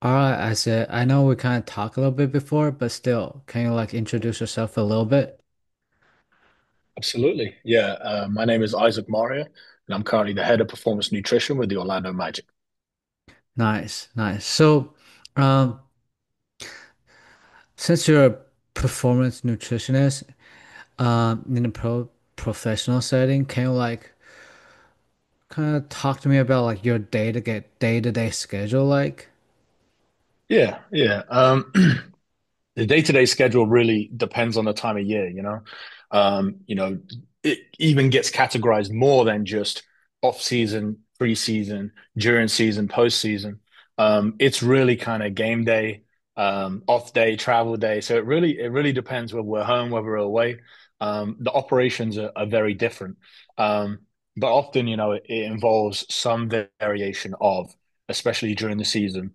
All right, I said, I know we kind of talked a little bit before, but still, can you like introduce yourself a little bit? Absolutely. Yeah. My name is Isaac Mourier, and I'm currently the head of performance nutrition with the Orlando Magic. Nice, nice. So, um, since you're a performance nutritionist, in a professional setting, can you like kind of talk to me about like your day-to-day schedule like? Yeah. Yeah. The day-to-day schedule really depends on the time of year, you know, it even gets categorized more than just off-season, pre-season, during season, post-season. It's really kind of game day, off day, travel day. So it really depends whether we're home, whether we're away. The operations are very different. Um, but often, it involves some variation of, especially during the season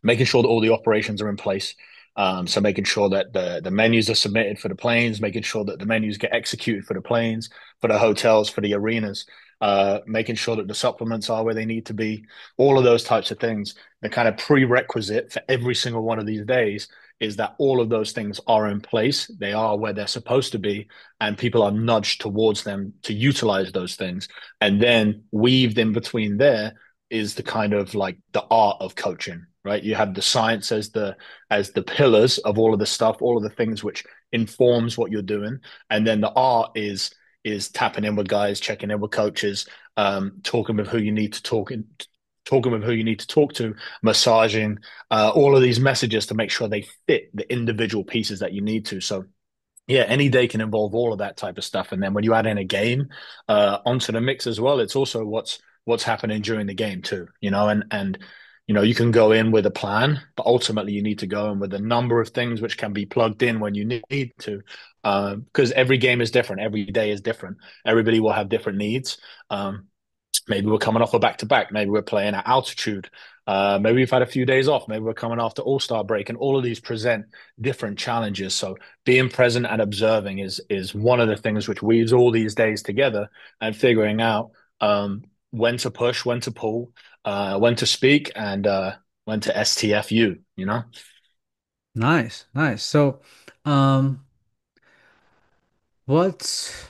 making sure that all the operations are in place. So making sure that the menus are submitted for the planes, making sure that the menus get executed for the planes, for the hotels, for the arenas, making sure that the supplements are where they need to be, all of those types of things. The kind of prerequisite for every single one of these days is that all of those things are in place. They are where they're supposed to be, and people are nudged towards them to utilize those things. And then weaved in between there is the kind of like the art of coaching, right? You have the science as the pillars of all of the stuff, all of the things which informs what you're doing, and then the art is tapping in with guys, checking in with coaches, talking with who you need to talking with who you need to talk to, massaging, all of these messages to make sure they fit the individual pieces that you need to. So yeah, any day can involve all of that type of stuff. And then when you add in a game onto the mix as well, it's also what's happening during the game too, and you can go in with a plan, but ultimately you need to go in with a number of things which can be plugged in when you need to, because every game is different, every day is different. Everybody will have different needs. Maybe we're coming off a back to back. Maybe we're playing at altitude. Maybe we've had a few days off. Maybe we're coming after All-Star break, and all of these present different challenges. So being present and observing is one of the things which weaves all these days together, and figuring out when to push, when to pull, when to speak, and when to STFU. Nice, nice. So, um, what's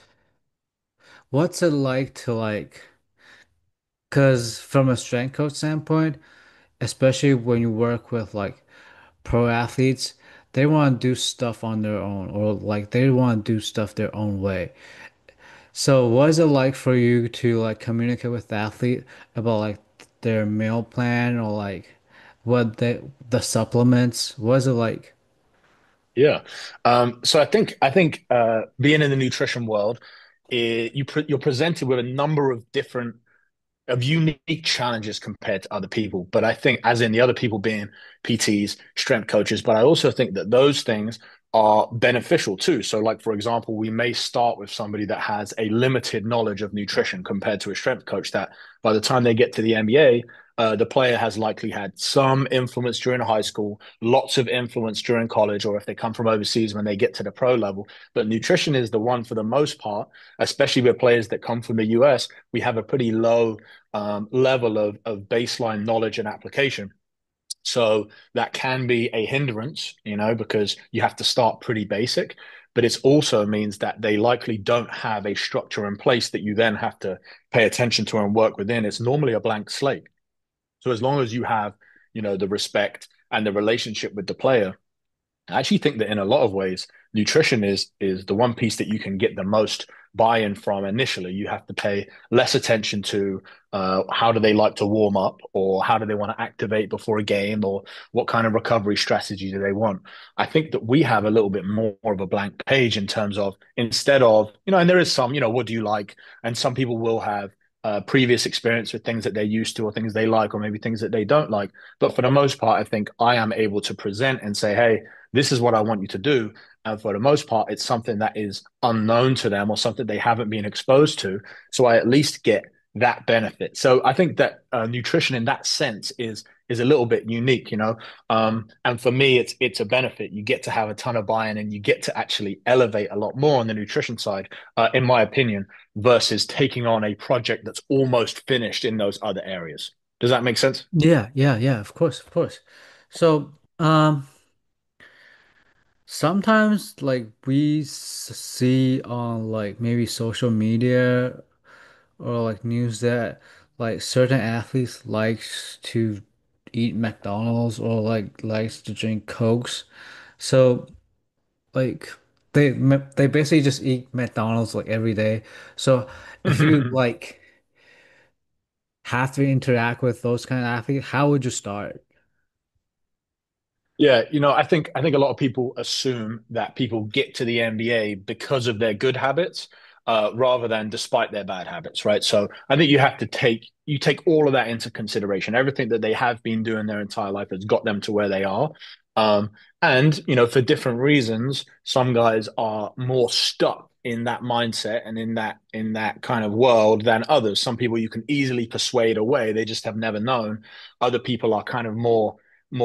what's it like to like, because from a strength coach standpoint, especially when you work with like pro athletes, they want to do stuff on their own or like they want to do stuff their own way. So what is it like for you to like communicate with the athlete about like their meal plan or like the supplements? What is it like? Yeah. So I think being in the nutrition world, you're presented with a number of unique challenges compared to other people. But I think, as in the other people being PTs, strength coaches, but I also think that those things are beneficial too. So, like, for example, we may start with somebody that has a limited knowledge of nutrition compared to a strength coach that by the time they get to the NBA, the player has likely had some influence during high school, lots of influence during college, or if they come from overseas when they get to the pro level. But nutrition is the one for the most part, especially with players that come from the US, we have a pretty low level of baseline knowledge and application. So that can be a hindrance, because you have to start pretty basic. But it also means that they likely don't have a structure in place that you then have to pay attention to and work within. It's normally a blank slate. So as long as you have, the respect and the relationship with the player, I actually think that in a lot of ways, nutrition is the one piece that you can get the most buy-in from initially. You have to pay less attention to how do they like to warm up, or how do they want to activate before a game, or what kind of recovery strategy do they want. I think that we have a little bit more of a blank page in terms of, instead of, and there is some, what do you like? And some people will have previous experience with things that they're used to, or things they like, or maybe things that they don't like. But for the most part, I think I am able to present and say, hey, this is what I want you to do. And for the most part, it's something that is unknown to them or something they haven't been exposed to. So I at least get that benefit. So I think that nutrition in that sense is a little bit unique, and for me, it's a benefit. You get to have a ton of buy-in, and you get to actually elevate a lot more on the nutrition side, in my opinion, versus taking on a project that's almost finished in those other areas. Does that make sense? Yeah, yeah, yeah, of course, of course. So, sometimes like see on like maybe social media or like news that like certain athletes likes to eat McDonald's or like likes to drink Cokes. So like they basically just eat McDonald's like every day. So if you like have to interact with those kind of athletes, how would you start? Yeah, I think a lot of people assume that people get to the NBA because of their good habits, rather than despite their bad habits, right? So I think you take all of that into consideration. Everything that they have been doing their entire life has got them to where they are. Um, and for different reasons, some guys are more stuck in that mindset and in that kind of world than others. Some people you can easily persuade away; they just have never known. Other people are kind of more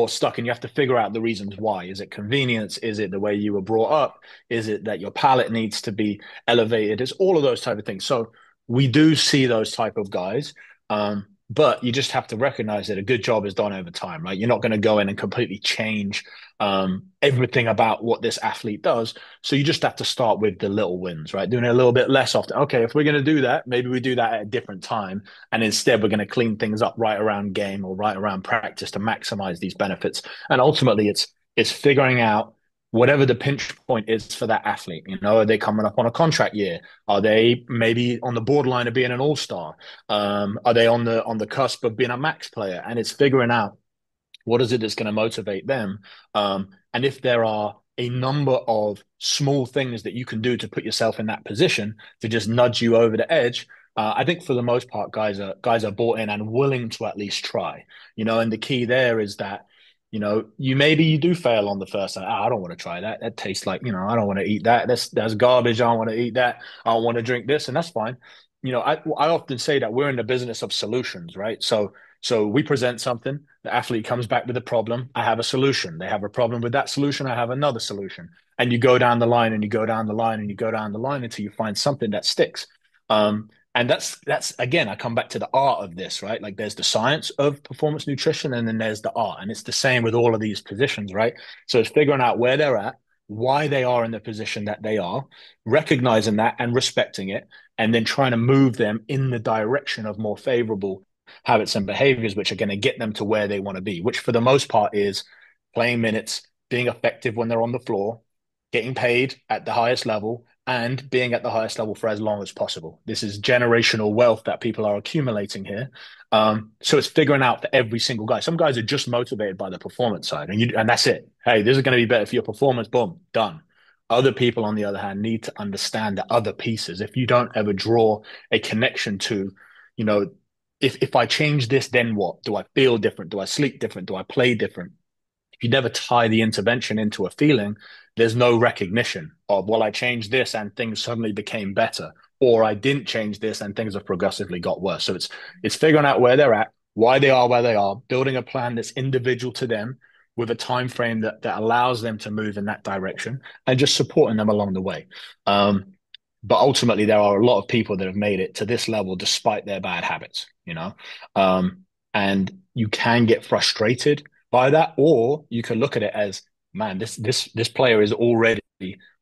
stuck, and you have to figure out the reasons why. Is it convenience? Is it the way you were brought up? Is it that your palate needs to be elevated? It's all of those type of things. So we do see those type of guys. But you just have to recognize that a good job is done over time, right? You're not going to go in and completely change everything about what this athlete does. So you just have to start with the little wins, right? Doing it a little bit less often. Okay, if we're going to do that, maybe we do that at a different time. And instead, we're going to clean things up right around game or right around practice to maximize these benefits. And ultimately, it's figuring out whatever the pinch point is for that athlete. Are they coming up on a contract year? Are they maybe on the borderline of being an all-star? Are they on the cusp of being a max player? And it's figuring out what is it that's going to motivate them? And if there are a number of small things that you can do to put yourself in that position to just nudge you over the edge, I think for the most part, guys are bought in and willing to at least try. And the key there is that you do fail on the first time. I don't want to try that. That tastes like I don't want to eat that. That's garbage. I don't want to eat that. I don't want to drink this, and that's fine. I often say that we're in the business of solutions, right? So we present something, the athlete comes back with a problem, I have a solution. They have a problem with that solution, I have another solution. And you go down the line and you go down the line and you go down the line until you find something that sticks. And that's again, I come back to the art of this, right? Like there's the science of performance nutrition and then there's the art. And it's the same with all of these positions, right? So it's figuring out where they're at, why they are in the position that they are, recognizing that and respecting it, and then trying to move them in the direction of more favorable habits and behaviors which are going to get them to where they want to be, which for the most part is playing minutes, being effective when they're on the floor, getting paid at the highest level, and being at the highest level for as long as possible. This is generational wealth that people are accumulating here. So it's figuring out for every single guy. Some guys are just motivated by the performance side, and that's it. Hey, this is going to be better for your performance. Boom, done. Other people, on the other hand, need to understand the other pieces. If you don't ever draw a connection to, you know, if I change this, then what? Do I feel different? Do I sleep different? Do I play different? If you never tie the intervention into a feeling, there's no recognition of, well, I changed this and things suddenly became better, or I didn't change this and things have progressively got worse. So it's figuring out where they're at, why they are where they are, building a plan that's individual to them with a time frame that allows them to move in that direction, and just supporting them along the way. But ultimately, there are a lot of people that have made it to this level despite their bad habits. Um, and you can get frustrated by that, or you can look at it as, man, this player is already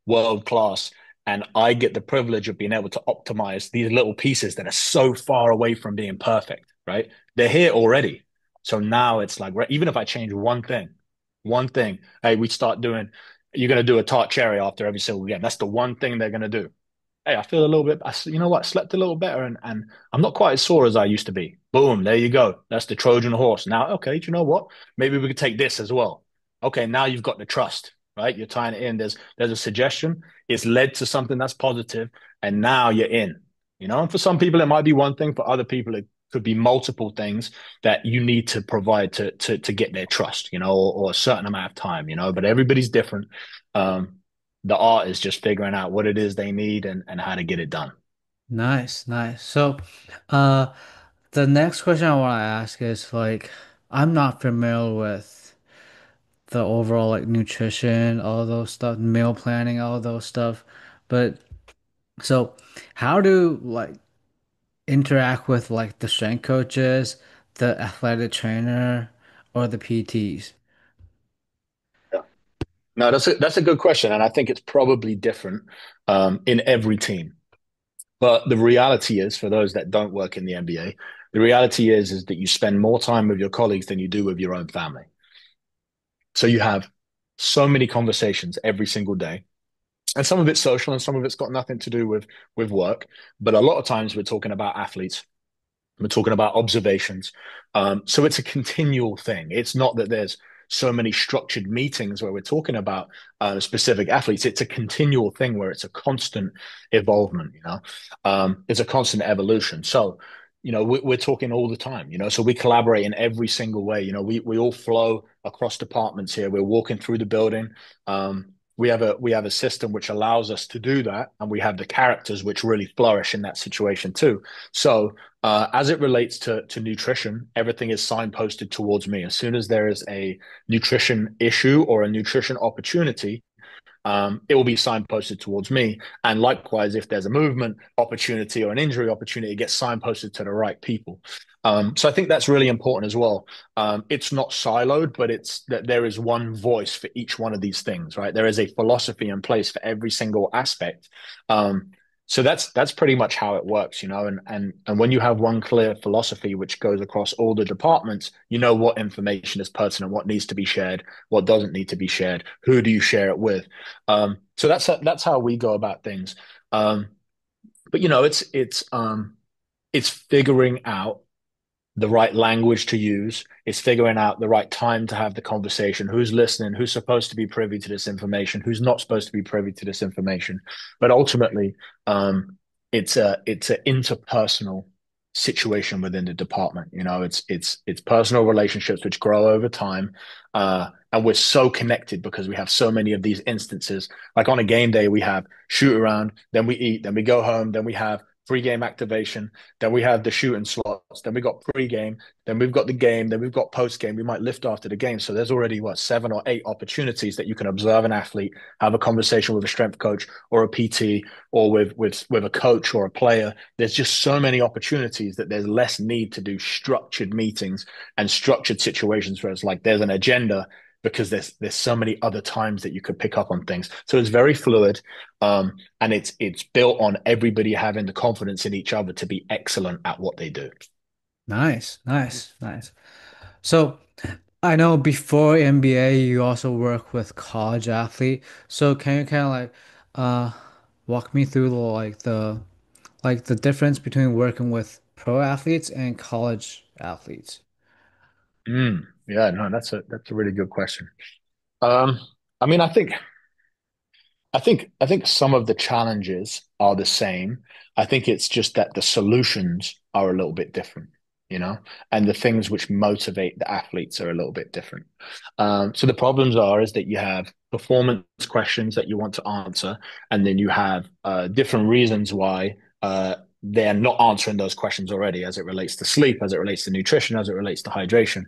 world class, and I get the privilege of being able to optimize these little pieces that are so far away from being perfect, right? They're here already. So now it's like, right, even if I change one thing, hey, we start doing, you're going to do a tart cherry after every single game. That's the one thing they're going to do. Hey, I feel a little bit, you know what, slept a little better, and I'm not quite as sore as I used to be. Boom, there you go. That's the Trojan horse. Now, okay, do you know what? Maybe we could take this as well. Okay, now you've got the trust, right? You're tying it in. There's a suggestion. It's led to something that's positive, and now you're in. And for some people it might be one thing. For other people, it could be multiple things that you need to provide to get their trust, or a certain amount of time, But everybody's different. The art is just figuring out what it is they need and how to get it done. Nice, nice. So, uh, the next question I want to ask is like, I'm not familiar with the overall like nutrition, all those stuff, meal planning, all those stuff. But so, how do like interact with like the strength coaches, the athletic trainer, or the PTs? No, that's a good question, and I think it's probably different in every team. But the reality is, for those that don't work in the NBA, the reality is that you spend more time with your colleagues than you do with your own family. So you have so many conversations every single day, and some of it's social, and some of it's got nothing to do with work. But a lot of times we're talking about athletes. We're talking about observations. So it's a continual thing. It's not that there's so many structured meetings where we're talking about specific athletes. It's a continual thing where it's a constant evolvement, it's a constant evolution. So, we're talking all the time, so we collaborate in every single way. We all flow across departments here. We're walking through the building. We have a system which allows us to do that, and we have the characters which really flourish in that situation too. So as it relates to nutrition, everything is signposted towards me. As soon as there is a nutrition issue or a nutrition opportunity, it will be signposted towards me. And likewise, if there's a movement opportunity or an injury opportunity, it gets signposted to the right people. So I think that's really important as well. It's not siloed, but it's that there is one voice for each one of these things, right? There is a philosophy in place for every single aspect. So that's pretty much how it works, and when you have one clear philosophy which goes across all the departments, you know what information is pertinent, what needs to be shared, what doesn't need to be shared, who do you share it with. So that's how we go about things. But it's figuring out the right language to use. It's figuring out the right time to have the conversation, who's listening, who's supposed to be privy to this information, who's not supposed to be privy to this information. But ultimately, it's an interpersonal situation within the department. It's personal relationships which grow over time. And we're so connected because we have so many of these instances. Like on a game day, we have shoot around, then we eat, then we go home, then we have pre-game activation, then we have the shooting slots, then we got pre-game, then we've got the game, then we've got post-game. We might lift after the game. So there's already what, 7 or 8 opportunities that you can observe an athlete, have a conversation with a strength coach or a PT or with a coach or a player. There's just so many opportunities that there's less need to do structured meetings and structured situations where it's like there's an agenda because there's so many other times that you could pick up on things. So it's very fluid. And it's built on everybody having the confidence in each other to be excellent at what they do. Nice, nice, nice. So I know before NBA you also work with college athlete. So can you kind of like uh walk me through the difference between working with pro athletes and college athletes? Yeah, no, that's a really good question. Um, I mean, I think some of the challenges are the same. I think it's just that the solutions are a little bit different, and the things which motivate the athletes are a little bit different. So the problems is that you have performance questions that you want to answer, and then you have different reasons why they're not answering those questions already, as it relates to sleep, as it relates to nutrition, as it relates to hydration.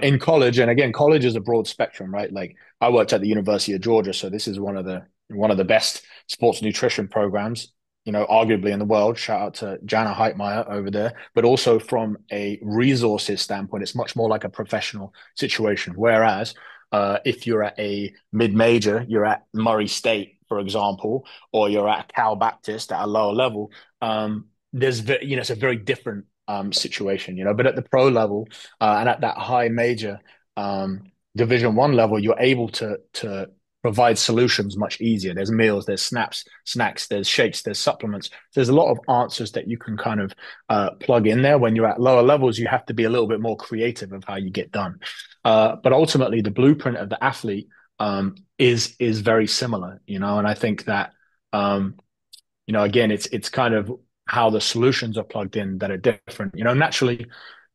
In college, and again, college is a broad spectrum, right? Like I worked at the University of Georgia, so this is one of the best sports nutrition programs, arguably in the world. Shout out to Jana Heitmeyer over there. But also from a resources standpoint, it's much more like a professional situation. Whereas if you're at a mid-major, you're at Murray State, for example, or you're at Cal Baptist at a lower level, it's a very different situation, But at the pro level and at that high major Division 1 level, you're able to provide solutions much easier. There's meals, there's snacks, there's shakes, there's supplements. There's a lot of answers that you can kind of plug in there. When you're at lower levels, you have to be a little bit more creative of how you get done. But ultimately, the blueprint of the athlete is very similar, and I think that again, it's kind of how the solutions are plugged in that are different. Naturally,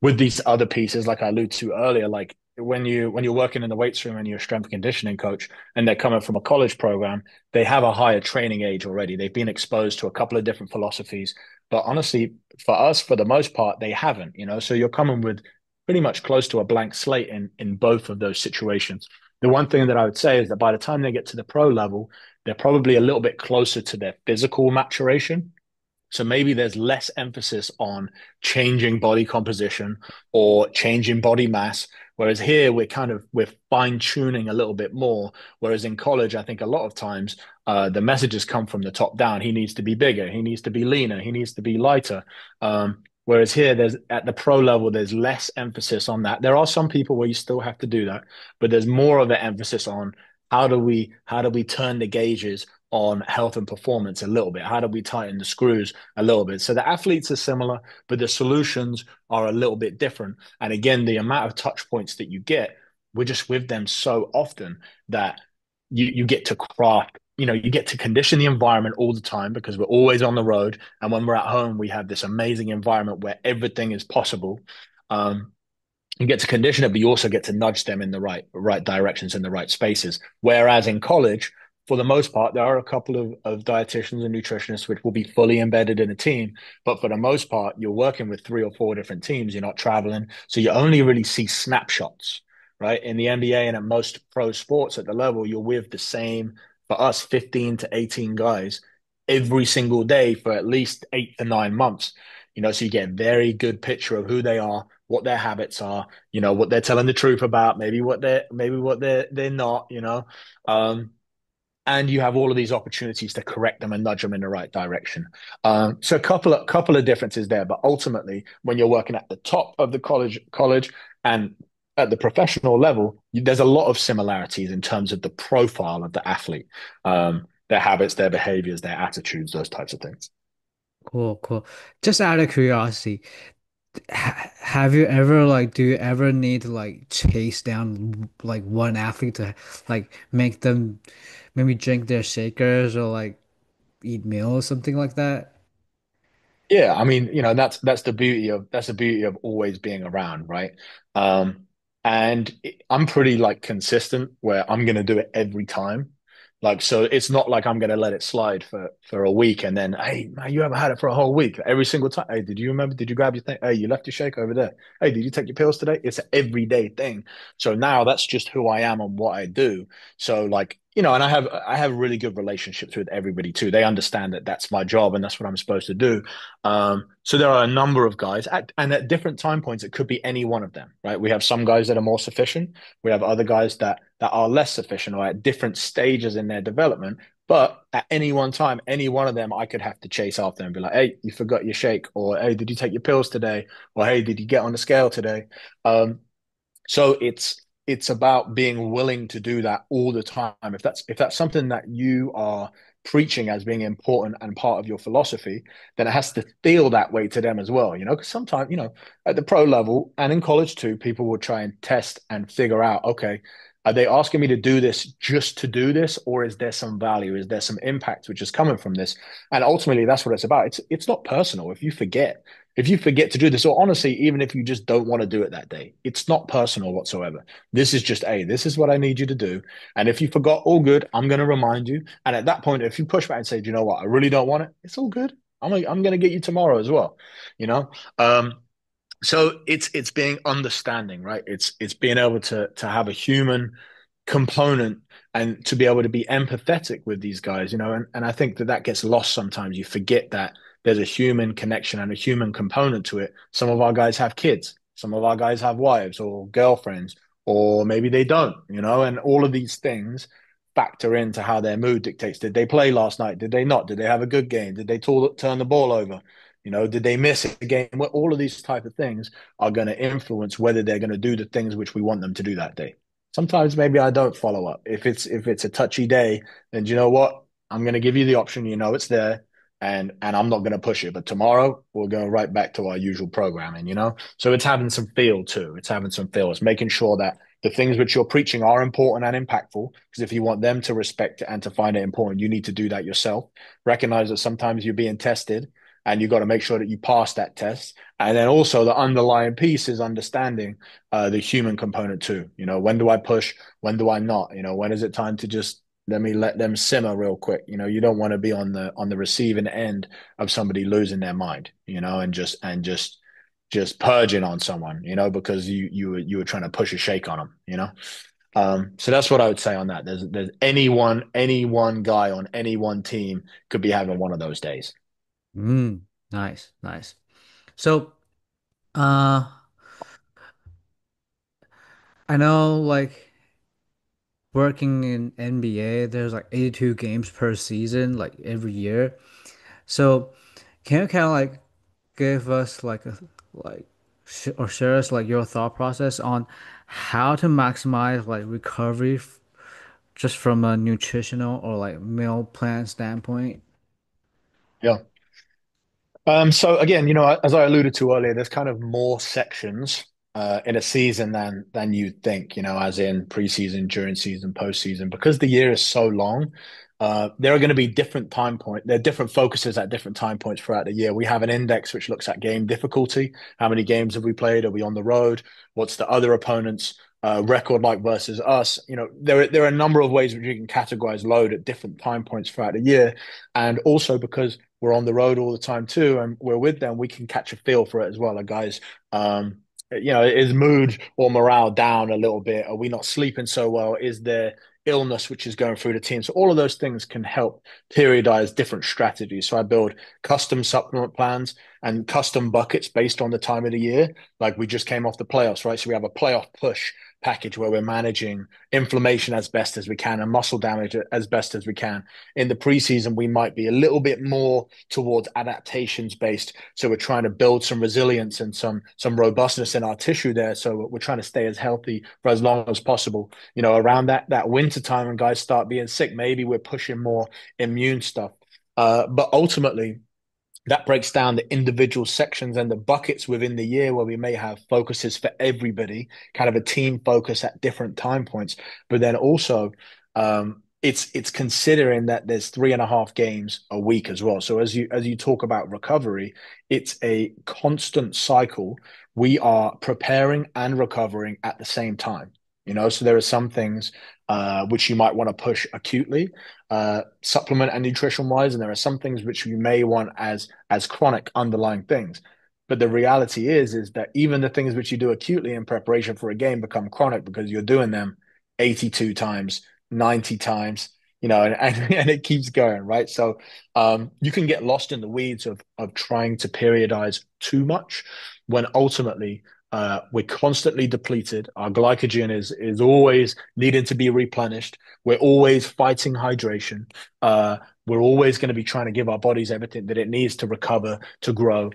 with these other pieces, like I alluded to earlier, like when you're working in the weights room and you're a strength and conditioning coach, and they're coming from a college program, they have a higher training age already. They've been exposed to a couple of different philosophies, but honestly, for us, for the most part, they haven't. So you're coming with pretty much close to a blank slate in both of those situations. The one thing that I would say is that by the time they get to the pro level, they're probably a little bit closer to their physical maturation. So maybe there's less emphasis on changing body composition or changing body mass, Whereas here we're fine tuning a little bit more. Whereas in college, I think a lot of times the messages come from the top down. He needs to be bigger. He needs to be leaner. He needs to be lighter. Whereas here, there's at the pro level, there's less emphasis on that. There are some people where you still have to do that, but there's more of an emphasis on how do we turn the gauges on health and performance a little bit? How do we tighten the screws a little bit? So the athletes are similar, but the solutions are a little bit different. And again, the amount of touch points that you get, we're just with them so often that you get to craft, you get to condition the environment all the time because we're always on the road. And when we're at home, we have this amazing environment where everything is possible. Um, you get to condition it, but you also get to nudge them in the right directions in the right spaces. Whereas in college, for the most part, there are a couple of dietitians and nutritionists which will be fully embedded in a team. But for the most part, you're working with three or four different teams. You're not traveling. So you only really see snapshots, right? In the NBA and at most pro sports at the level, you're with the same, for us, 15 to 18 guys every single day for at least 8 to 9 months. So you get a very good picture of who they are, what their habits are, what they're telling the truth about, maybe what they're not, um, and you have all of these opportunities to correct them and nudge them in the right direction. So a couple of differences there, but ultimately, when you're working at the top of the college and at the professional level, there's a lot of similarities in terms of the profile of the athlete, their habits, their behaviors, their attitudes, those types of things. Cool, cool. Just out of curiosity, have you ever like do you ever need to like chase down like one athlete to like make them maybe drink their shakers or like eat meals, something like that? Yeah, I mean, that's the beauty of always being around, right? And I'm pretty like consistent where I'm gonna do it every time. Like, so it's not like I'm gonna let it slide for a week and then, hey, man, you haven't had it for a whole week. Every single time. Hey, did you remember? Did you grab your thing? Hey, you left your shake over there. Hey, did you take your pills today? It's an everyday thing. So now that's just who I am and what I do. So like, and I have really good relationships with everybody too. They understand that that's my job and that's what I'm supposed to do. So there are a number of guys, and at different time points, it could be any one of them, right? We have some guys that are more sufficient. We have other guys that are less sufficient or at different stages in their development. But at any one time, any one of them, I could have to chase after and be like, "Hey, you forgot your shake," or "Hey, did you take your pills today?" or "Hey, did you get on the scale today?" Um, so it's about being willing to do that all the time. If that's something that you are preaching as being important and part of your philosophy, then it has to feel that way to them as well. Because sometimes, at the pro level and in college too, people will try and test and figure out, okay, are they asking me to do this just to do this, or is there some value? Is there some impact which is coming from this? And ultimately, that's what it's about. It's not personal. If you forget to do this, or honestly, even if you just don't want to do it that day, it's not personal whatsoever. This is just, hey, this is what I need you to do. And if you forgot, all good, I'm going to remind you. And at that point, if you push back and say, do you know what, I really don't want it, it's all good. I'm going to get you tomorrow as well. You know, um, so it's being understanding, right? It's being able to have a human component and to be able to be empathetic with these guys, and I think that gets lost sometimes. You forget that there's a human connection and a human component to it. Some of our guys have kids, some of our guys have wives or girlfriends, or maybe they don't, and all of these things factor into how their mood dictates. Did they play last night? Did they not? Did they have a good game? Did they turn the ball over? Did they miss a game? Well, all of these type of things are going to influence whether they're going to do the things which we want them to do that day. Sometimes maybe I don't follow up. If it's a touchy day, then do you know what? I'm going to give you the option. It's there, and I'm not going to push it. But tomorrow we'll go right back to our usual programming. So it's having some feel too. It's having some feel. It's making sure that the things which you're preaching are important and impactful. Because if you want them to respect it and to find it important, you need to do that yourself. Recognize that sometimes you're being tested and you've got to make sure that you pass that test. And then also the underlying piece is understanding the human component too. When do I push? When do I not? When is it time to just let them simmer real quick? You don't want to be on the receiving end of somebody losing their mind, and just purging on someone, because you were trying to push a shake on them. So that's what I would say on that. There's any one guy on any one team could be having one of those days. Mm, nice, nice. So, uh, I know like working in NBA, there's like 82 games per season, like every year. So can you kind of like give us like a like sh or share us like your thought process on how to maximize like recovery just from a nutritional or like meal plan standpoint? Yeah. So again, as I alluded to earlier, there's kind of more sections in a season than you'd think, as in preseason, during season, postseason, because the year is so long. There are going to be there are different focuses at different time points throughout the year. We have an index which looks at game difficulty. How many games have we played? Are we on the road? What's the other opponent's record like versus us? There are a number of ways which you can categorize load at different time points throughout the year, and also because we're on the road all the time too, and we're with them, we can catch a feel for it as well. Like, guys, is mood or morale down a little bit? Are we not sleeping so well? Is there illness which is going through the team? So all of those things can help periodize different strategies. So I build custom supplement plans and custom buckets based on the time of the year. Like we just came off the playoffs, right? So we have a playoff push package where we're managing inflammation as best as we can and muscle damage as best as we can. In the preseason, we might be a little bit more towards adaptations based. So we're trying to build some resilience and some robustness in our tissue there. So we're trying to stay as healthy for as long as possible. Around that winter time when guys start being sick, maybe we're pushing more immune stuff. But ultimately, that breaks down the individual sections and the buckets within the year where we may have focuses for everybody, kind of a team focus at different time points. But then also, it's considering that there's 3.5 games a week as well. So as you talk about recovery, it's a constant cycle. We are preparing and recovering at the same time. So there are some things which you might want to push acutely, supplement and nutrition wise, and there are some things which you may want as chronic underlying things. But the reality is that even the things which you do acutely in preparation for a game become chronic because you're doing them 82 times, 90 times, and it keeps going, right? So you can get lost in the weeds of trying to periodize too much when ultimately we're constantly depleted. Our glycogen is always needing to be replenished. We're always fighting hydration. We're always going to be trying to give our bodies everything that it needs to recover, to grow.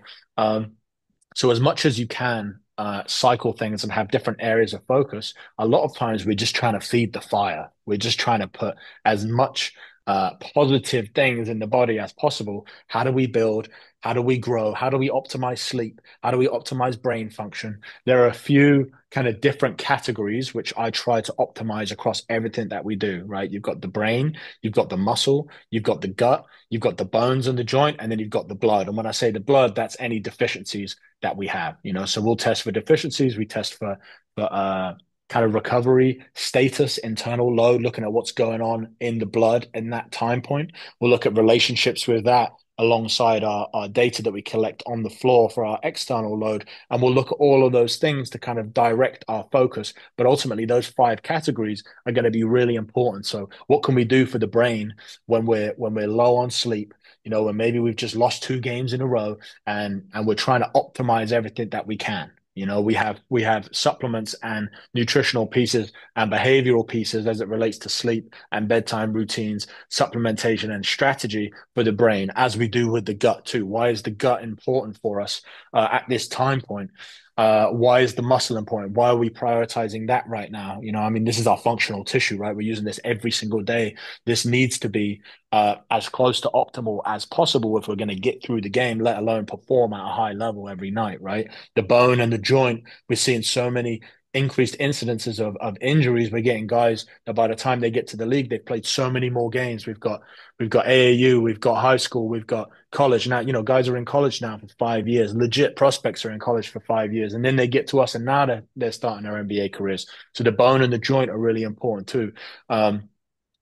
So as much as you can cycle things and have different areas of focus, a lot of times we're just trying to feed the fire. We're just trying to put as much positive things in the body as possible. How do we build? How do we grow? How do we optimize sleep? How do we optimize brain function? There are a few kind of different categories which I try to optimize across everything that we do, right? You've got the brain, you've got the muscle, you've got the gut, you've got the bones and the joint, and then you've got the blood. And when I say the blood, that's any deficiencies that we have. So we'll test for deficiencies, we test for kind of recovery status, internal load, looking at what's going on in the blood in that time point. We'll look at relationships with that alongside our data that we collect on the floor for our external load. And we'll look at all of those things to kind of direct our focus. But ultimately, those 5 categories are going to be really important. So what can we do for the brain when we're low on sleep? When maybe we've just lost 2 games in a row and we're trying to optimize everything that we can. We have supplements and nutritional pieces and behavioral pieces as it relates to sleep and bedtime routines, supplementation and strategy for the brain, as we do with the gut too. Why is the gut important for us at this time point? Why is the muscle important? Why are we prioritizing that right now? I mean, this is our functional tissue, right? We're using this every single day. This needs to be as close to optimal as possible if we're going to get through the game, let alone perform at a high level every night, right? The bone and the joint, we're seeing so many increased incidences of injuries. We're getting guys that by the time they get to the league, they've played so many more games. We've got AAU, we've got high school, we've got college now. Guys are in college now for 5 years. Legit prospects are in college for 5 years, and then they get to us, and now they're starting their NBA careers. So the bone and the joint are really important too.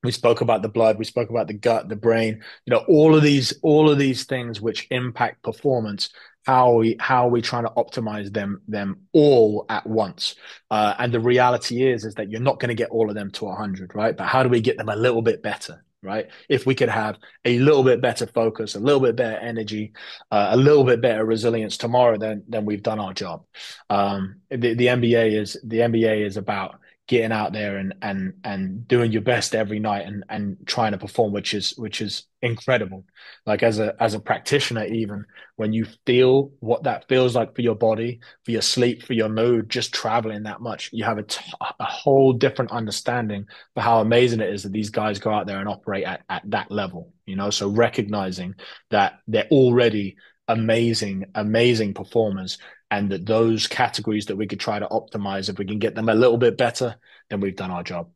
We spoke about the blood, we spoke about the gut, the brain, all of these things which impact performance. How are we trying to optimize them all at once? And the reality is that you're not going to get all of them to 100, right? But how do we get them a little bit better? right? If we could have a little bit better focus, a little bit better energy, a little bit better resilience tomorrow, then we've done our job. The NBA is about getting out there and doing your best every night and trying to perform, which is incredible. Like as a practitioner, even when you feel what that feels like for your body, for your sleep, for your mood, just traveling that much, you have a whole different understanding for how amazing it is that these guys go out there and operate at that level. So recognizing that they're already amazing, amazing performers, and that those categories that we could try to optimize, if we can get them a little bit better, then we've done our job.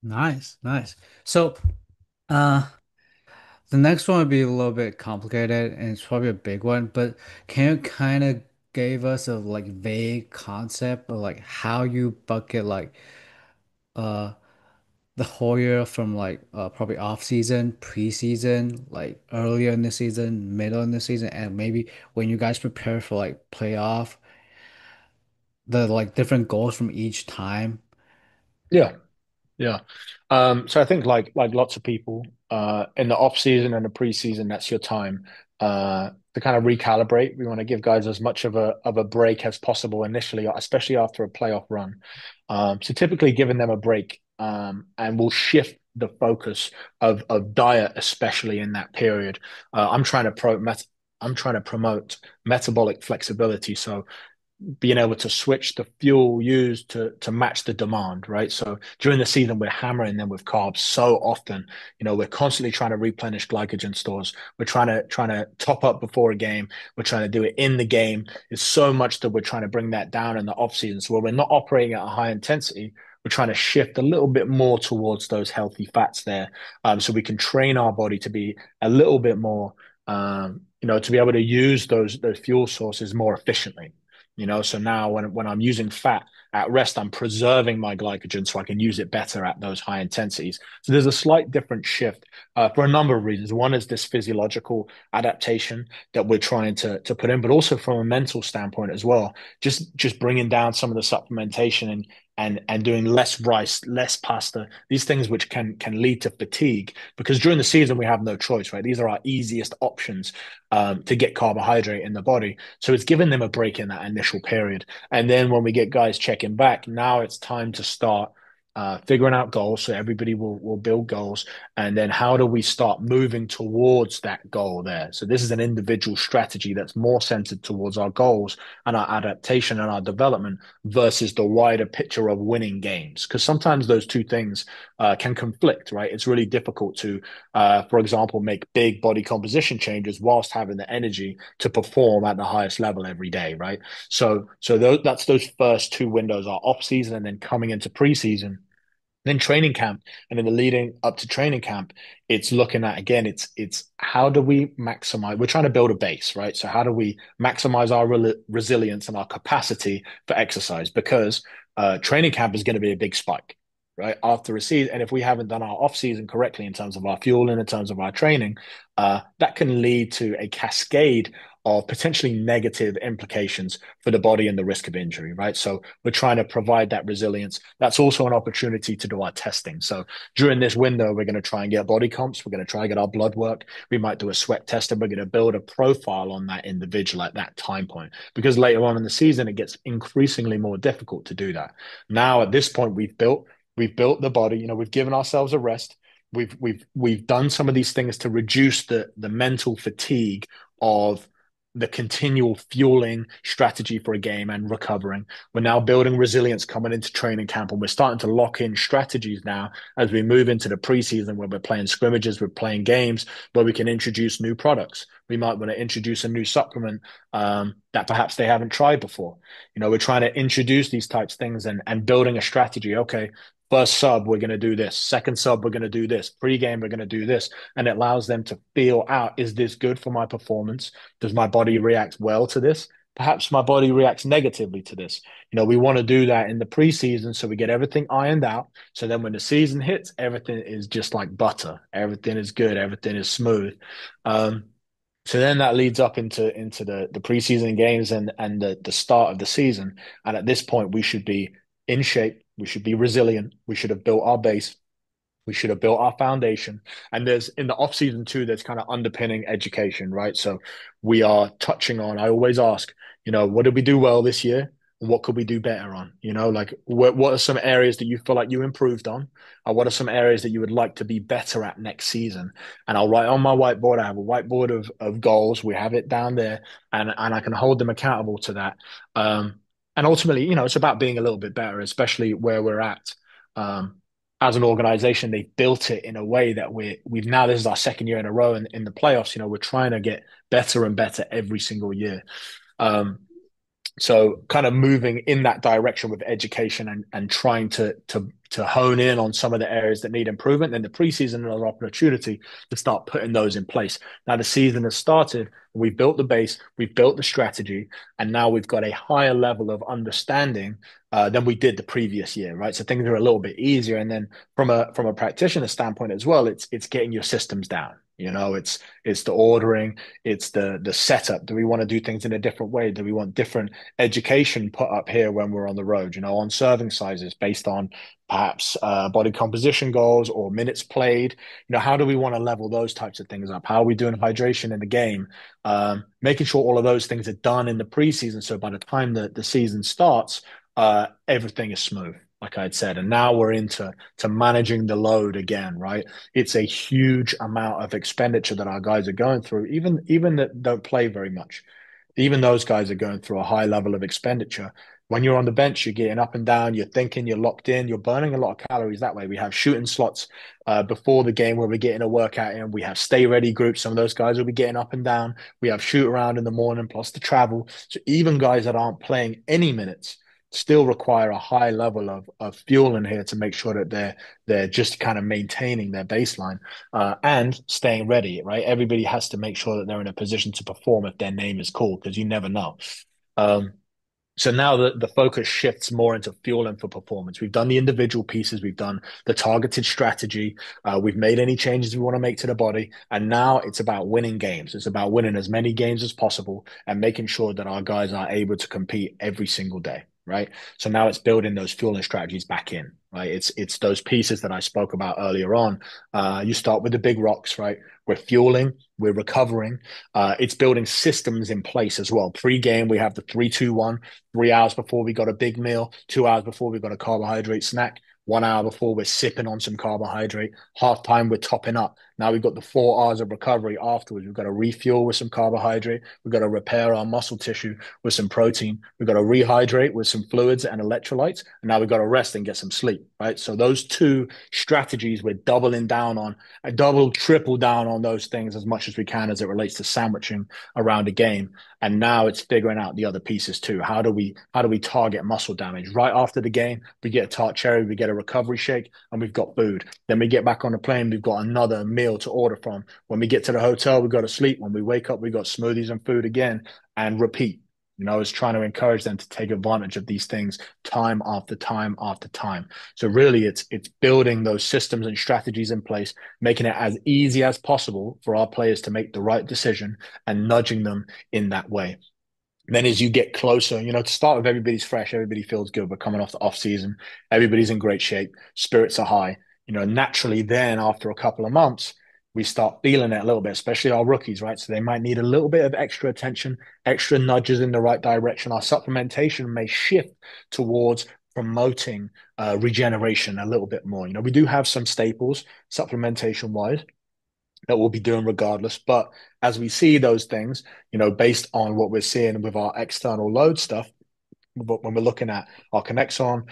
Nice, nice. So, uh, the next one would be a little bit complicated and it's probably a big one, but can you kind of give us a like vague concept of like how you bucket like uh the whole year from like probably off season, preseason, like earlier in the season, middle in the season, and maybe when you guys prepare for like playoff, the like different goals from each time. Yeah. Yeah. So I think like lots of people, in the off season and the preseason, that's your time to kind of recalibrate. We want to give guys as much of a break as possible initially, especially after a playoff run. So typically giving them a break, and we'll shift the focus of diet, especially in that period. I'm trying to promote metabolic flexibility. So being able to switch the fuel used to match the demand, right? So during the season, we're hammering them with carbs so often. We're constantly trying to replenish glycogen stores. We're trying to top up before a game. We're trying to do it in the game. It's so much that we're trying to bring that down in the off season. So when we're not operating at a high intensity, we're trying to shift a little bit more towards those healthy fats there, so we can train our body to be a little bit more, to be able to use those fuel sources more efficiently. So now when I'm using fat at rest, I'm preserving my glycogen so I can use it better at those high intensities. So there's a slight different shift, for a number of reasons. One is this physiological adaptation that we're trying to put in, but also from a mental standpoint as well. Just bringing down some of the supplementation and doing less rice, less pasta, these things which can lead to fatigue, because during the season we have no choice, right? These are our easiest options, to get carbohydrate in the body. So it's giving them a break in that initial period. And then when we get guys checking back, now it's time to start figuring out goals. So everybody will build goals. And then how do we start moving towards that goal there? So this is an individual strategy that's more centered towards our goals and our adaptation and our development versus the wider picture of winning games. Because sometimes those two things can conflict, right? It's really difficult to, for example, make big body composition changes whilst having the energy to perform at the highest level every day, right? So that's those first two windows are off season and then coming into preseason. Then training camp, and in the leading up to training camp, it's looking at, again, it's how do we maximize? We're trying to build a base, right? So how do we maximize our resilience and our capacity for exercise? Because training camp is going to be a big spike, right, after a season. And if we haven't done our off season correctly in terms of our fueling, in terms of our training, that can lead to a cascade of potentially negative implications for the body and the risk of injury, right? So we're trying to provide that resilience. That's also an opportunity to do our testing. So during this window, we're going to try and get body comps. We're going to try and get our blood work. We might do a sweat test, and we're going to build a profile on that individual at that time point, because later on in the season, it gets increasingly more difficult to do that. Now, at this point, we've built the body. We've given ourselves a rest. We've done some of these things to reduce the mental fatigue of the continual fueling strategy for a game and recovering. We're now building resilience coming into training camp, and we're starting to lock in strategies now as we move into the preseason, where we're playing scrimmages, we're playing games where we can introduce new products. We might want to introduce a new supplement, that perhaps they haven't tried before. We're trying to introduce these types of things and building a strategy. Okay, first sub, we're going to do this. Second sub, we're going to do this. Pre-game, we're going to do this. And it allows them to feel out, is this good for my performance? Does my body react well to this? Perhaps my body reacts negatively to this. We want to do that in the preseason so we get everything ironed out. So then when the season hits, everything is just like butter. Everything is good. Everything is smooth. Um, so then that leads up into the preseason games and the start of the season. And at this point, we should be in shape. We should be resilient. We should have built our base. We should have built our foundation. And there's in the off season too, there's kind of underpinning education, right? So we are touching on, I always ask, what did we do well this year? And what could we do better on? Like what are some areas that you feel like you improved on? Or what are some areas that you would like to be better at next season? And I'll write on my whiteboard. I have a whiteboard of goals. We have it down there, and I can hold them accountable to that. And ultimately, it's about being a little bit better, especially where we're at. Um, as an organization, they've built it in a way that we've now, this is our second year in a row in the playoffs. We're trying to get better and better every single year. Um, so kind of moving in that direction with education and trying to hone in on some of the areas that need improvement. Then the preseason another opportunity to start putting those in place. Now the season has started. We've built the base, we've built the strategy, and now we've got a higher level of understanding than we did the previous year, right? So things are a little bit easier. And then from a practitioner standpoint as well, it's getting your systems down. It's the ordering, it's the setup. Do we want to do things in a different way? Do we want different education put up here when we're on the road, on serving sizes based on perhaps body composition goals or minutes played? How do we want to level those types of things up? How are we doing hydration in the game? Making sure all of those things are done in the preseason. So by the time the season starts, everything is smooth, like I'd said. And now we're into managing the load again, right? It's a huge amount of expenditure that our guys are going through, even that don't play very much. Even those guys are going through a high level of expenditure. When you're on the bench, you're getting up and down, you're thinking, you're locked in, you're burning a lot of calories that way. We have shooting slots before the game where we're getting a workout in. We have stay ready groups. Some of those guys will be getting up and down. We have shoot around in the morning, plus the travel. So even guys that aren't playing any minutes still require a high level of fuel in here to make sure that they're just kind of maintaining their baseline and staying ready, right? Everybody has to make sure that they're in a position to perform if their name is called because you never know. Um, so now the focus shifts more into fueling for performance. We've done the individual pieces, we've done the targeted strategy, we've made any changes we want to make to the body, and now it's about winning games. It's about winning as many games as possible and making sure that our guys are able to compete every single day, right? So now it's building those fueling strategies back in, right? It's those pieces that I spoke about earlier on. You start with the big rocks, right? We're fueling, we're recovering. It's building systems in place as well. Pre-game, we have the 3-2-1. 3 hours before we got a big meal, 2 hours before we got a carbohydrate snack, 1 hour before we're sipping on some carbohydrate, half time we're topping up. Now we've got the 4 hours of recovery afterwards. We've got to refuel with some carbohydrate. We've got to repair our muscle tissue with some protein. We've got to rehydrate with some fluids and electrolytes. And now we've got to rest and get some sleep, right? So those two strategies we're doubling down on, triple down on those things as much as we can as it relates to sandwiching around a game. And now it's figuring out the other pieces too. How do we target muscle damage? Right after the game, we get a tart cherry, we get a recovery shake, and we've got food. Then we get back on the plane, we've got another meal to order from. When we get to the hotel, we go to sleep. When we wake up, we got smoothies and food again, and repeat. It's trying to encourage them to take advantage of these things time after time after time. So really it's building those systems and strategies in place, making it as easy as possible for our players to make the right decision and nudging them in that way. Then as you get closer, to start with, everybody's fresh, everybody feels good. We're coming off the off season, everybody's in great shape, spirits are high. Naturally, then after a couple of months, we start feeling it a little bit, especially our rookies, right? So they might need a little bit of extra attention, extra nudges in the right direction. Our supplementation may shift towards promoting regeneration a little bit more. We do have some staples supplementation wise that we'll be doing regardless. But as we see those things, based on what we're seeing with our external load stuff, when we're looking at our Connexon,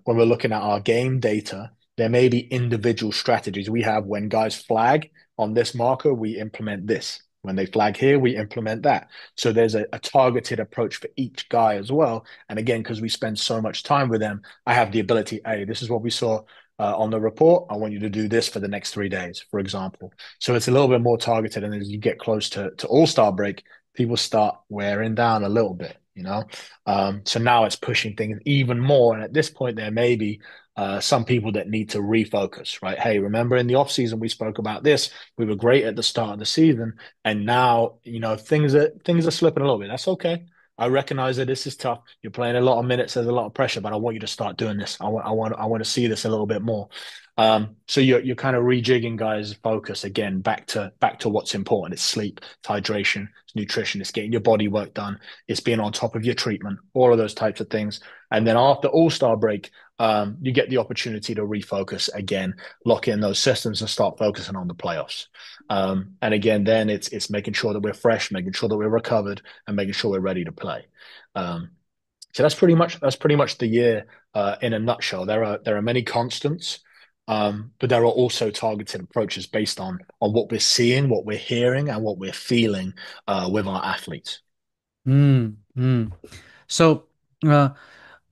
when we're looking at our game data, there may be individual strategies we have. When guys flag on this marker, we implement this. When they flag here, we implement that. So there's a targeted approach for each guy as well. And again, because we spend so much time with them, I have the ability, hey, this is what we saw on the report. I want you to do this for the next 3 days, for example. So it's a little bit more targeted. And as you get close to All-Star break, people start wearing down a little bit. So now it's pushing things even more. And at this point, there may be some people that need to refocus, right? Hey, remember in the off season we spoke about this. We were great at the start of the season, and now things are slipping a little bit. That's okay. I recognize that this is tough. You're playing a lot of minutes. There's a lot of pressure, but I want you to start doing this. I want to see this a little bit more. So you're kind of rejigging guys' focus again back to what's important. It's sleep, it's hydration, it's nutrition, it's getting your body work done, it's being on top of your treatment, all of those types of things. And then after All-Star break, you get the opportunity to refocus again, lock in those systems, and start focusing on the playoffs. And again, then it's making sure that we're fresh, making sure that we're recovered, and making sure we're ready to play. Um, so that's pretty much the year in a nutshell. There are many constants, but there are also targeted approaches based on what we're seeing, what we're hearing, and what we're feeling with our athletes. Mm, mm. So, uh,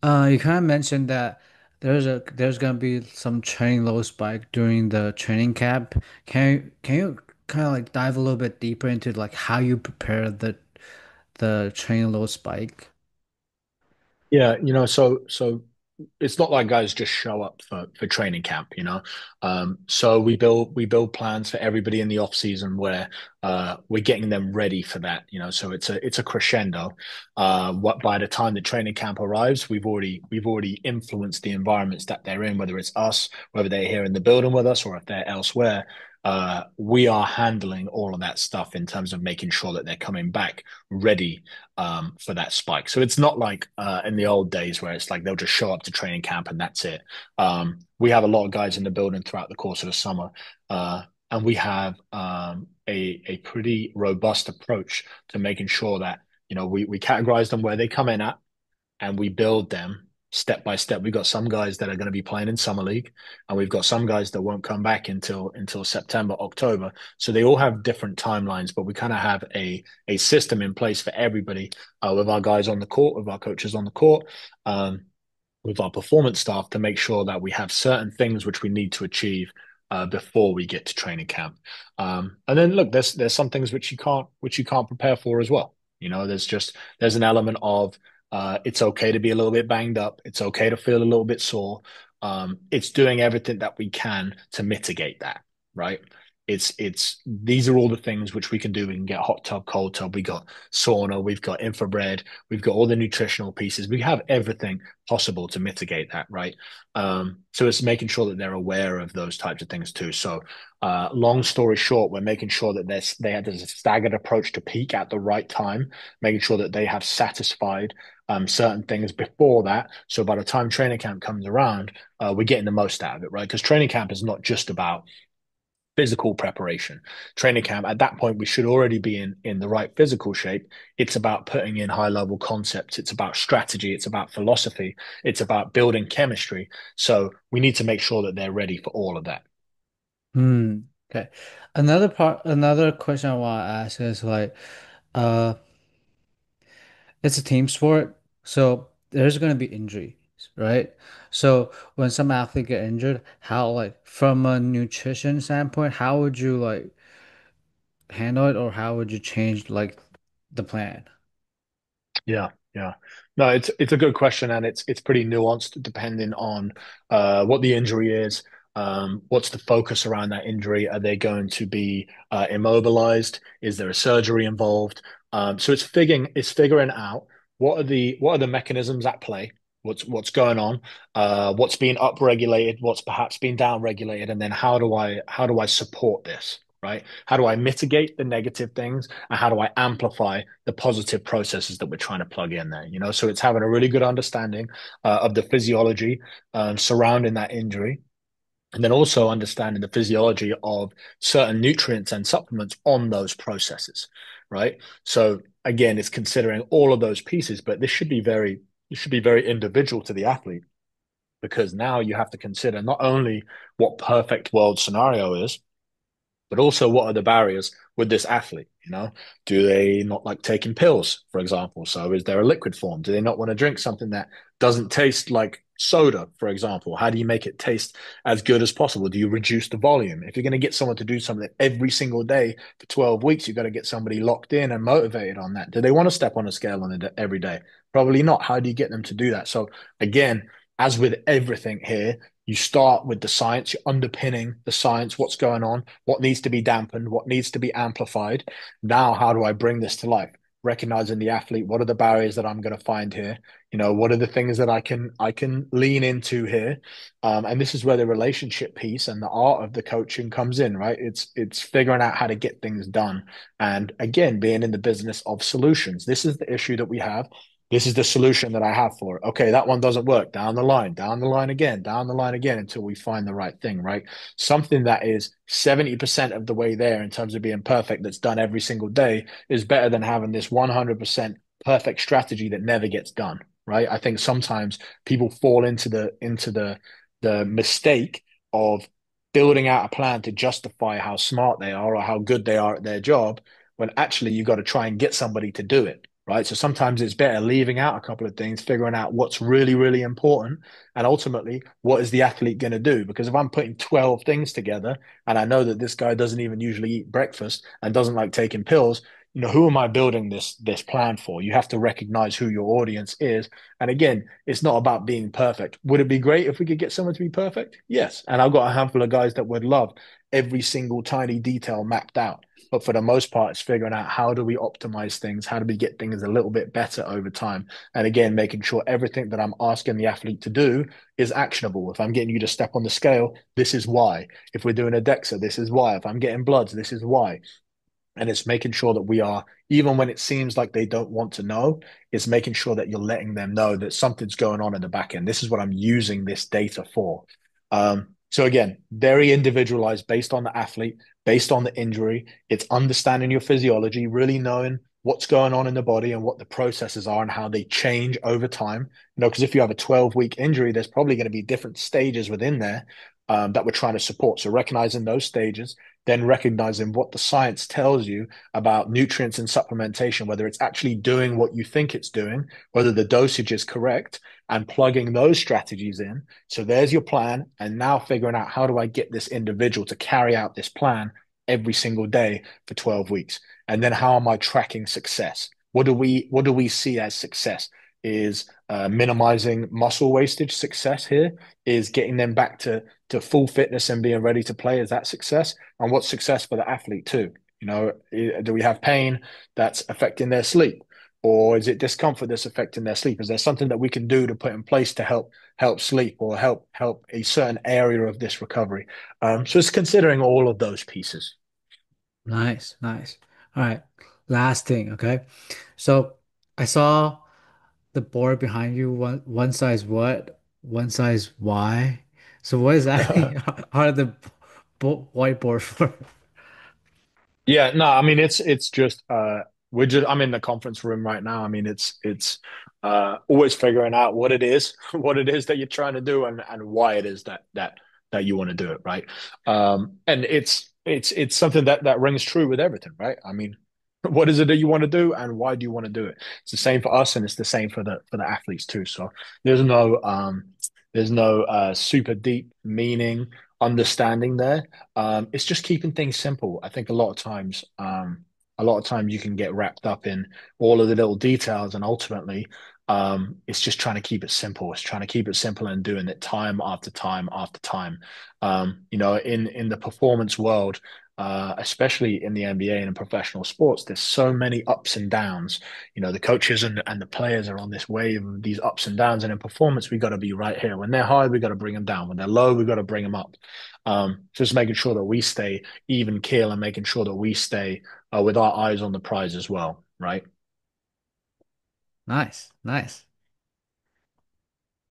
you kind of mentioned that there's gonna be some training load spike during the training camp. Can you kind of like dive a little bit deeper into like how you prepare the training load spike? Yeah, so it's not like guys just show up for training camp, you know. So we build plans for everybody in the off season where we're getting them ready for that, you know. So it's a crescendo. What by the time the training camp arrives, we've already influenced the environments that they're in, whether it's us, whether they're here in the building with us, or if they're elsewhere. We are handling all of that stuff in terms of making sure that they're coming back ready for that spike. So it's not like in the old days where it's like they'll just show up to training camp and that's it. We have a lot of guys in the building throughout the course of the summer, and we have a pretty robust approach to making sure that we categorize them where they come in at, and we build them step by step. We've got some guys that are going to be playing in summer league, and we've got some guys that won't come back until September, October. So they all have different timelines, but we kind of have a system in place for everybody, with our guys on the court, with our coaches on the court, with our performance staff, to make sure that we have certain things which we need to achieve before we get to training camp. And then look, there's some things which you can't prepare for as well. There's an element of it's okay to be a little bit banged up. It's okay to feel a little bit sore. It's doing everything that we can to mitigate that, right? It's these are all the things which we can do. We can get hot tub, cold tub. We got sauna. We've got infrared. We've got all the nutritional pieces. We have everything possible to mitigate that, right? So it's making sure that they're aware of those types of things too. So, long story short, we're making sure that there's a staggered approach to peak at the right time, making sure that they have satisfied certain things before that. So by the time training camp comes around, we're getting the most out of it, right? Because training camp is not just about physical preparation. Training camp, at that point, we should already be in the right physical shape. It's about putting in high level concepts. It's about strategy. It's about philosophy. It's about building chemistry. So we need to make sure that they're ready for all of that. Hmm. Okay. Another question I want to ask is like, uh, it's a team sport, so there's gonna be injuries, right? So when some athlete get injured, how like from a nutrition standpoint, how would you like handle it, or how would you change like the plan? Yeah, yeah. No, it's a good question, and it's pretty nuanced depending on what the injury is. What's the focus around that injury? Are they going to be immobilized? Is there a surgery involved? So it's figuring out what are the mechanisms at play, what's going on, what's being upregulated, what's perhaps being downregulated, and then how do I support this? Right? How do I mitigate the negative things, and how do I amplify the positive processes that we're trying to plug in there? So it's having a really good understanding of the physiology surrounding that injury, and then also understanding the physiology of certain nutrients and supplements on those processes, right? So again, it's considering all of those pieces, but this should be very individual to the athlete, because now you have to consider not only what perfect world scenario is, but also what are the barriers with this athlete? Do they not like taking pills, for example? So is there a liquid form? Do they not want to drink something that doesn't taste like soda, for example? How do you make it taste as good as possible? Do you reduce the volume? If you're going to get someone to do something every single day for 12 weeks, you've got to get somebody locked in and motivated on that. Do they want to step on a scale on it every day? Probably not. How do you get them to do that? So again, as with everything here, you start with the science, you're underpinning the science, what's going on, what needs to be dampened, what needs to be amplified. Now, how do I bring this to life? recognizing the athlete. What are the barriers that I'm going to find here? What are the things that I can lean into here? And this is where the relationship piece and the art of the coaching comes in, right? It's figuring out how to get things done. And again, being in the business of solutions. This is the issue that we have. This is the solution that I have for it. Okay, that one doesn't work. Down the line again, down the line again until we find the right thing, right? Something that is 70% of the way there in terms of being perfect that's done every single day is better than having this 100% perfect strategy that never gets done, right? I think sometimes people fall into the mistake of building out a plan to justify how smart they are or how good they are at their job when actually you got to try and get somebody to do it. Right. So sometimes it's better leaving out a couple of things, figuring out what's really, really important, and ultimately, what is the athlete going to do? Because if I'm putting 12 things together and I know that this guy doesn't even usually eat breakfast and doesn't like taking pills, who am I building this plan for? You have to recognize who your audience is. And again, it's not about being perfect. Would it be great if we could get someone to be perfect? Yes. And I've got a handful of guys that would love every single tiny detail mapped out. But for the most part, it's figuring out how do we optimize things? How do we get things a little bit better over time? And again, making sure everything that I'm asking the athlete to do is actionable. If I'm getting you to step on the scale, this is why. If we're doing a DEXA, this is why. If I'm getting bloods, this is why. And it's making sure that we are, even when it seems like they don't want to know, it's making sure that you're letting them know that something's going on in the back end. This is what I'm using this data for. So again, very individualized based on the athlete, based on the injury. It's understanding your physiology, really knowing what's going on in the body and what the processes are and how they change over time. Because if you have a 12-week injury, there's probably going to be different stages within there that we're trying to support. So recognizing those stages, then recognizing what the science tells you about nutrients and supplementation, whether it's actually doing what you think it's doing, whether the dosage is correct, and plugging those strategies in. So there's your plan. And now figuring out how do I get this individual to carry out this plan every single day for 12 weeks? And then how am I tracking success? What do we see as success? Is minimizing muscle wastage success here? Is getting them back to full fitness and being ready to play? Is that success? And what's success for the athlete too? Do we have pain that's affecting their sleep? Or is it discomfort that's affecting their sleep? Is there something that we can do to put in place to help sleep or help a certain area of this recovery? So it's considering all of those pieces. Nice, nice. All right. Last thing, okay? So I saw the board behind you, one size what, one size why. So what exactly are the whiteboard for? Yeah, no, I mean it's just I'm in the conference room right now. I mean it's always figuring out what it is, what it is that you're trying to do and why it is that you want to do it, right? And it's something that rings true with everything, right? I mean, what is it that you want to do and why do you want to do it? It's the same for us and it's the same for the athletes too. So there's no super deep meaning understanding there. It's just keeping things simple. I think a lot of times you can get wrapped up in all of the little details, and ultimately, it's just trying to keep it simple. It's trying to keep it simple and doing it time after time after time. In the performance world, especially in the NBA and in professional sports, there's so many ups and downs. The coaches and the players are on this wave of these ups and downs, and in performance, we got to be right here. When they're high, we got to bring them down. When they're low, we got to bring them up. Just making sure that we stay even keel and making sure that we stay with our eyes on the prize as well, right? Nice, nice.